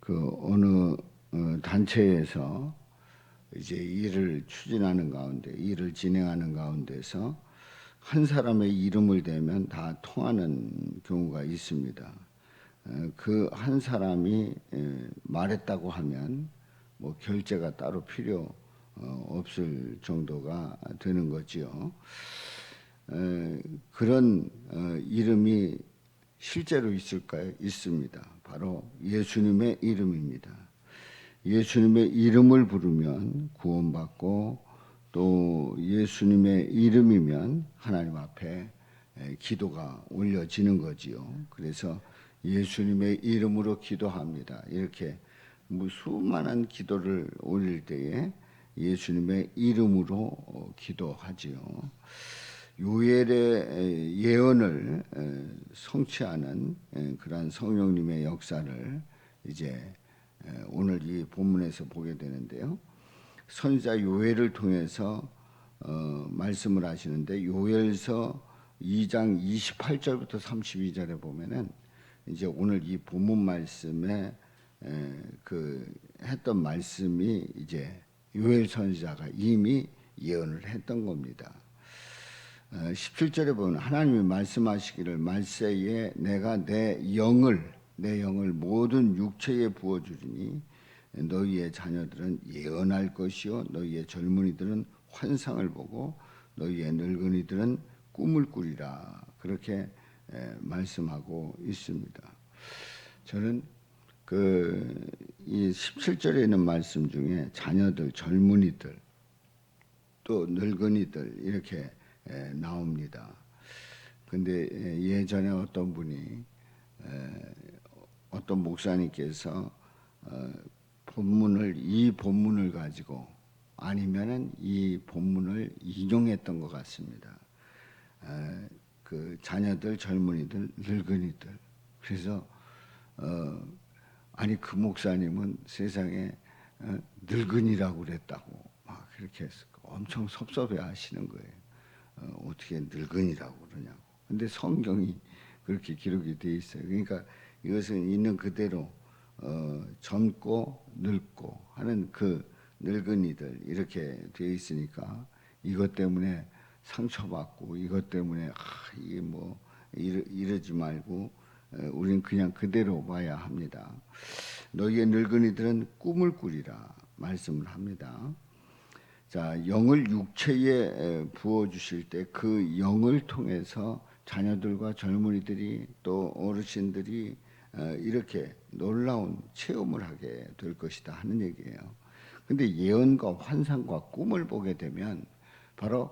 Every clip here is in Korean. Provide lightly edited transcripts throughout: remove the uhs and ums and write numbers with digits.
그 어느 단체에서 이제 일을 추진하는 가운데, 일을 진행하는 가운데서 한 사람의 이름을 대면 다 통하는 경우가 있습니다. 그 한 사람이 말했다고 하면 뭐 결제가 따로 필요 없을 정도가 되는 거지요. 그런 이름이 실제로 있을까요? 있습니다. 바로 예수님의 이름입니다. 예수님의 이름을 부르면 구원받고, 또 예수님의 이름이면 하나님 앞에 기도가 올려지는 거지요. 그래서 예수님의 이름으로 기도합니다. 이렇게 수많은 기도를 올릴 때에 예수님의 이름으로 기도하지요. 요엘의 예언을 성취하는 그러한 성령님의 역사를 이제 오늘 이 본문에서 보게 되는데요. 선지자 요엘을 통해서 말씀을 하시는데, 요엘서 2장 28절부터 32절에 보면은 이제 오늘 이 본문 말씀에 그 했던 말씀이 이제 요엘 선지자가 이미 예언을 했던 겁니다. 17절에 보면 하나님이 말씀하시기를 말세에 내가 내 영을 모든 육체에 부어주리니 너희의 자녀들은 예언할 것이요 너희의 젊은이들은 환상을 보고 너희의 늙은이들은 꿈을 꾸리라. 그렇게 말씀하고 있습니다. 저는 이 17절에 있는 말씀 중에 자녀들, 젊은이들, 또 늙은이들 이렇게 나옵니다. 근데 예전에 어떤 분이 어떤 목사님께서 이 본문을 가지고 아니면은 이 본문을 인용했던 것 같습니다. 그 자녀들, 젊은이들, 늙은이들. 그래서 아니 그 목사님은 세상에 늙은이라고 그랬다고 막 그렇게 해서 엄청 섭섭해하시는 거예요. 어떻게 늙은이라고 그러냐고. 근데 성경이 그렇게 기록이 되어 있어요. 그러니까 이것은 있는 그대로 젊고 늙고 하는 그 늙은이들 이렇게 되어 있으니까 이것 때문에 상처받고 이것 때문에 이게 뭐 이러지 말고 우리는 그냥 그대로 봐야 합니다. 너희의 늙은이들은 꿈을 꾸리라 말씀을 합니다. 자, 영을 육체에 부어주실 때 그 영을 통해서 자녀들과 젊은이들이 또 어르신들이 이렇게 놀라운 체험을 하게 될 것이다 하는 얘기예요. 근데 예언과 환상과 꿈을 보게 되면 바로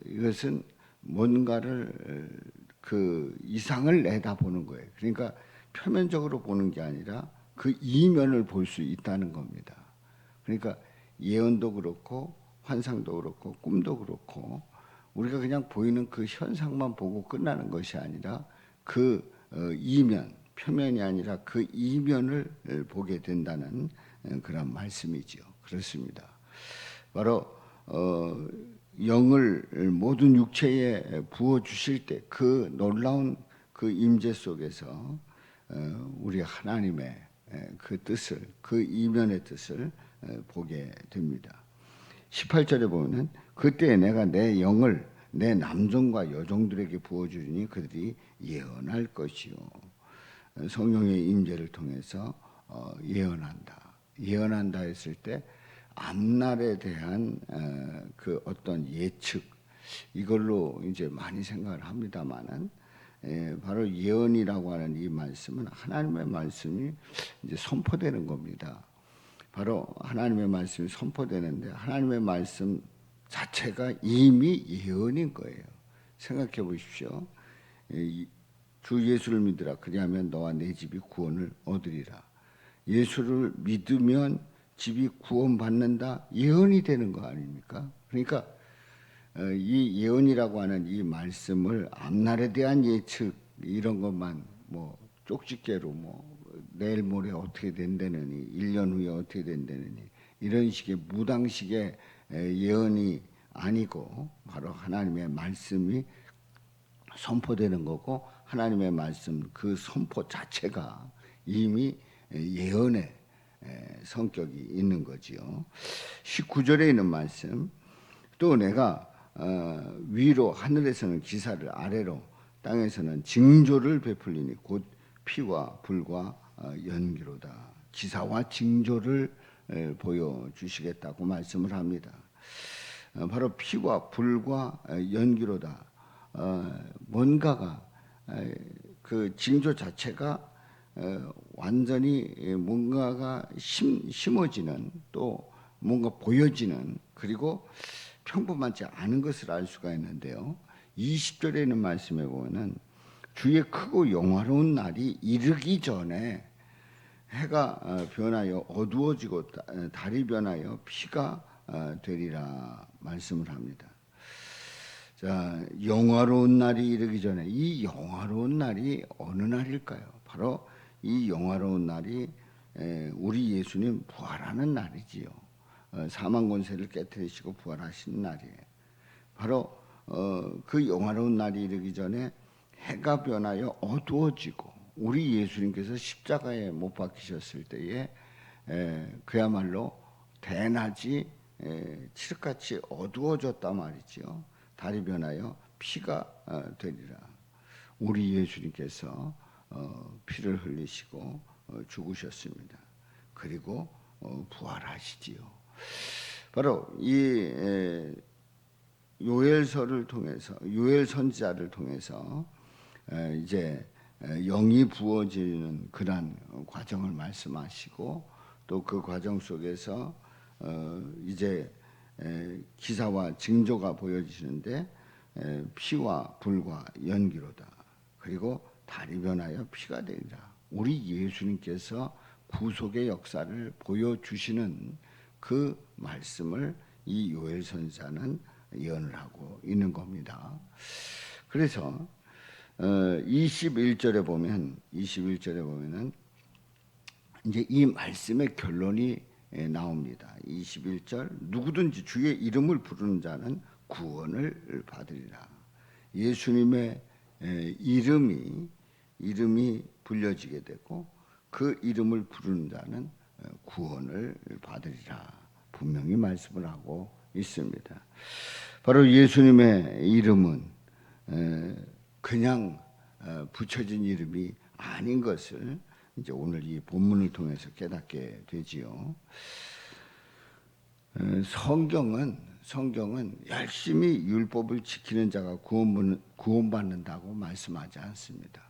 이것은 뭔가를 그 이상을 내다보는 거예요. 그러니까 표면적으로 보는 게 아니라 그 이면을 볼 수 있다는 겁니다. 그러니까 예언도 그렇고 환상도 그렇고 꿈도 그렇고 우리가 그냥 보이는 그 현상만 보고 끝나는 것이 아니라 그 이면, 표면이 아니라 그 이면을 보게 된다는 그런 말씀이지요. 그렇습니다. 바로 영을 모든 육체에 부어 주실 때 그 놀라운 그 임재 속에서 우리 하나님의 그 뜻을, 그 이면의 뜻을 보게 됩니다. 18절에 보면 그때 내가 내 영을 내 남종과 여종들에게 부어주리니 그들이 예언할 것이요. 성령의 임재를 통해서 예언한다 했을 때 앞날에 대한 그 어떤 예측 이걸로 이제 많이 생각을 합니다만은 바로 예언이라고 하는 이 말씀은 하나님의 말씀이 이제 선포되는 겁니다. 바로 하나님의 말씀이 선포되는데 하나님의 말씀 자체가 이미 예언인 거예요. 생각해 보십시오. 주 예수를 믿으라. 그리하면 너와 내 집이 구원을 얻으리라. 예수를 믿으면 집이 구원받는다. 예언이 되는 거 아닙니까? 그러니까 이 예언이라고 하는 이 말씀을 앞날에 대한 예측 이런 것만 뭐 쪽집게로 뭐 내일 모레 어떻게 된다느니 1년 후에 어떻게 된다느니 이런 식의 무당식의 예언이 아니고 바로 하나님의 말씀이 선포되는 거고 하나님의 말씀 그 선포 자체가 이미 예언의 성격이 있는 거지요. 19절에 있는 말씀, 또 내가 위로 하늘에서는 기사를, 아래로 땅에서는 징조를 베풀리니 곧 피와 불과 연기로다. 기사와 징조를 보여주시겠다고 말씀을 합니다. 바로 피와 불과 연기로다. 뭔가가 그 징조 자체가 완전히 뭔가가 심어지는, 또 뭔가 보여지는, 그리고 평범하지 않은 것을 알 수가 있는데요. 20절에 있는 말씀에 보면은 주의 크고 영화로운 날이 이르기 전에 해가 변하여 어두워지고 달이 변하여 피가 되리라 말씀을 합니다. 자, 영화로운 날이 이르기 전에, 이 영화로운 날이 어느 날일까요? 바로 이 영화로운 날이 우리 예수님 부활하는 날이지요. 사망 권세를 깨뜨리시고 부활하신 날이에요. 바로 그 영화로운 날이 이르기 전에 해가 변하여 어두워지고, 우리 예수님께서 십자가에 못 박히셨을 때에 그야말로 대낮이 칠흑같이 어두워졌단 말이지요. 달이 변하여 피가 되리라. 우리 예수님께서 피를 흘리시고 죽으셨습니다. 그리고 부활하시지요. 바로 이 요엘서를 통해서, 요엘 선지자를 통해서 이제 영이 부어지는 그런 과정을 말씀하시고, 또 그 과정 속에서 이제 기사와 징조가 보여지는데 피와 불과 연기로다. 그리고 달이 변하여 피가 되리라. 우리 예수님께서 구속의 역사를 보여주시는 그 말씀을 이 요엘 선지자는 예언을 하고 있는 겁니다. 그래서 21절에 보면은 이제 이 말씀의 결론이 나옵니다. 21절, 누구든지 주의 이름을 부르는 자는 구원을 받으리라. 예수님의 이름이 불려지게 되고, 그 이름을 부르는 자는 구원을 받으리라. 분명히 말씀을 하고 있습니다. 바로 예수님의 이름은 그냥 붙여진 이름이 아닌 것을 이제 오늘 이 본문을 통해서 깨닫게 되지요. 성경은 열심히 율법을 지키는 자가 구원받는다고 말씀하지 않습니다.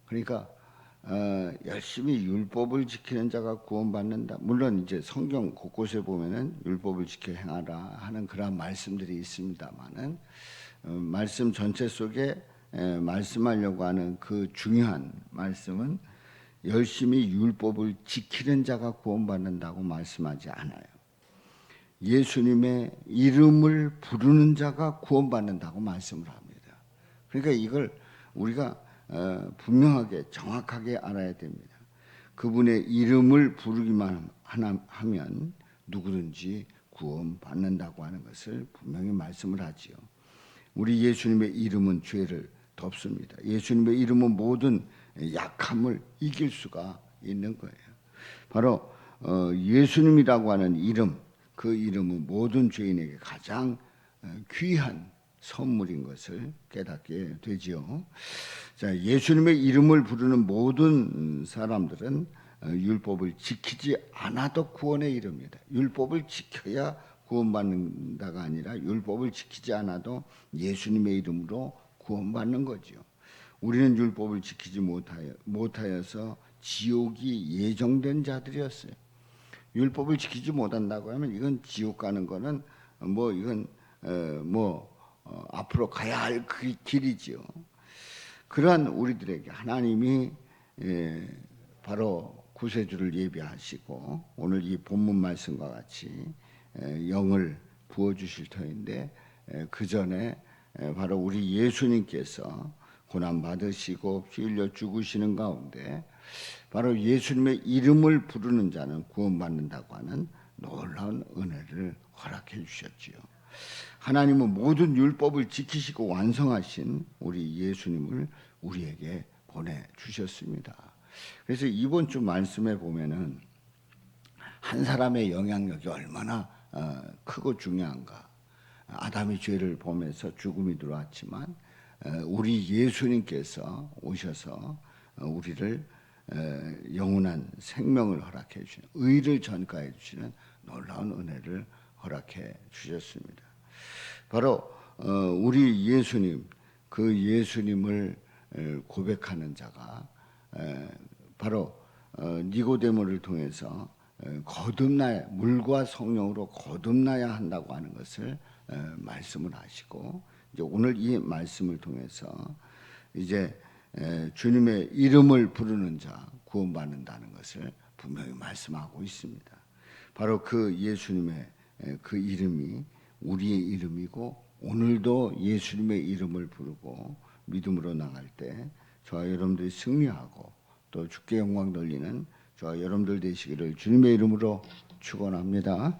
그러니까 열심히 율법을 지키는 자가 구원받는다. 물론 이제 성경 곳곳에 보면은 율법을 지켜 행하라 하는 그런 말씀들이 있습니다만은, 말씀 전체 속에 말씀하려고 하는 그 중요한 말씀은 열심히 율법을 지키는 자가 구원받는다고 말씀하지 않아요. 예수님의 이름을 부르는 자가 구원받는다고 말씀을 합니다. 그러니까 이걸 우리가 분명하게 정확하게 알아야 됩니다. 그분의 이름을 부르기만 하면 누구든지 구원받는다고 하는 것을 분명히 말씀을 하지요. 우리 예수님의 이름은 죄를 덮습니다. 예수님의 이름은 모든 약함을 이길 수가 있는 거예요. 바로 예수님이라고 하는 이름, 그 이름은 모든 죄인에게 가장 귀한 선물인 것을 깨닫게 되지요. 자, 예수님의 이름을 부르는 모든 사람들은 율법을 지키지 않아도 구원에 이릅니다. 율법을 지켜야 구원받는다가 아니라 율법을 지키지 않아도 예수님의 이름으로 구원받는 거죠. 우리는 율법을 지키지 못하여서 지옥이 예정된 자들이었어요. 율법을 지키지 못한다고 하면 이건 지옥 가는 거는 앞으로 가야 할 그 길이지요. 그러한 우리들에게 하나님이 바로 구세주를 예비하시고 오늘 이 본문 말씀과 같이 영을 부어주실 터인데, 그 전에 바로 우리 예수님께서 고난 받으시고 피 흘려 죽으시는 가운데 바로 예수님의 이름을 부르는 자는 구원받는다고 하는 놀라운 은혜를 허락해 주셨지요. 하나님은 모든 율법을 지키시고 완성하신 우리 예수님을 우리에게 보내주셨습니다. 그래서 이번 주 말씀에 보면은 한 사람의 영향력이 얼마나 크고 중요한가. 아담이 죄를 범해서 죽음이 들어왔지만 우리 예수님께서 오셔서 우리를 영원한 생명을 허락해 주시는, 의를 전가해 주시는 놀라운 은혜를 허락해 주셨습니다. 바로 우리 예수님, 그 예수님을 고백하는 자가 바로 니고데모를 통해서 거듭나야, 물과 성령으로 거듭나야 한다고 하는 것을 말씀을 하시고, 이제 오늘 이 말씀을 통해서 이제 주님의 이름을 부르는 자 구원받는다는 것을 분명히 말씀하고 있습니다. 바로 그 예수님의 그 이름이 우리의 이름이고, 오늘도 예수님의 이름을 부르고 믿음으로 나갈 때 저와 여러분들이 승리하고 또 주께 영광 돌리는 저와 여러분들 되시기를 주님의 이름으로 축원합니다.